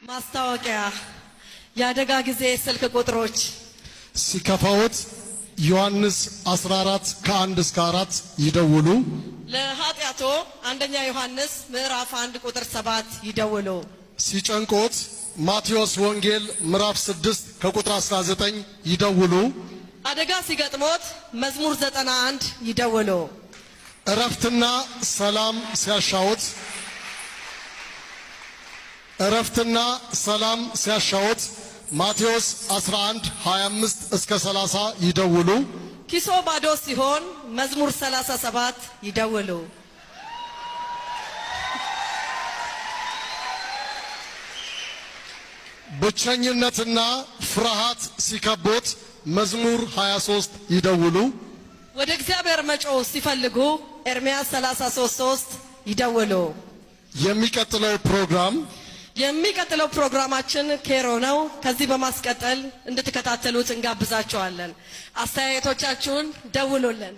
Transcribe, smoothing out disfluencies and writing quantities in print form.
ማስታወቂያ የአደጋ ጊዜ ስልክ ቁጥሮች ሲከፋዎት ዮሐንስ 14 ከ1 እስከ 4 ይደውሉ። ለኃጢአቶ አንደኛ ዮሐንስ ምዕራፍ 1 ቁጥር 7 ይደውሉ። ሲጨንቆት ማቴዎስ ወንጌል ምዕራፍ 6 ከቁጥር 19 ይደውሉ። አደጋ ሲገጥሞት መዝሙር 91 ይደውሉ። እረፍትና ሰላም ሲያሻዎት ማቴዎስ 11 25 እስከ 30 ይደውሉ። ኪሶ ባዶ ሲሆን መዝሙር 37 ይደውሉ። ብቸኝነትና ፍርሃት ሲከቦት መዝሙር 23 ይደውሉ። ወደ እግዚአብሔር መጮህ ሲፈልጉ ኤርምያስ 33:3 ይደውሉ። የሚቀጥለው ፕሮግራማችን ኬሮ ነው። ከዚህ በማስቀጠል እንድትከታተሉት እንጋብዛችኋለን። አስተያየቶቻችሁን ደውሉልን።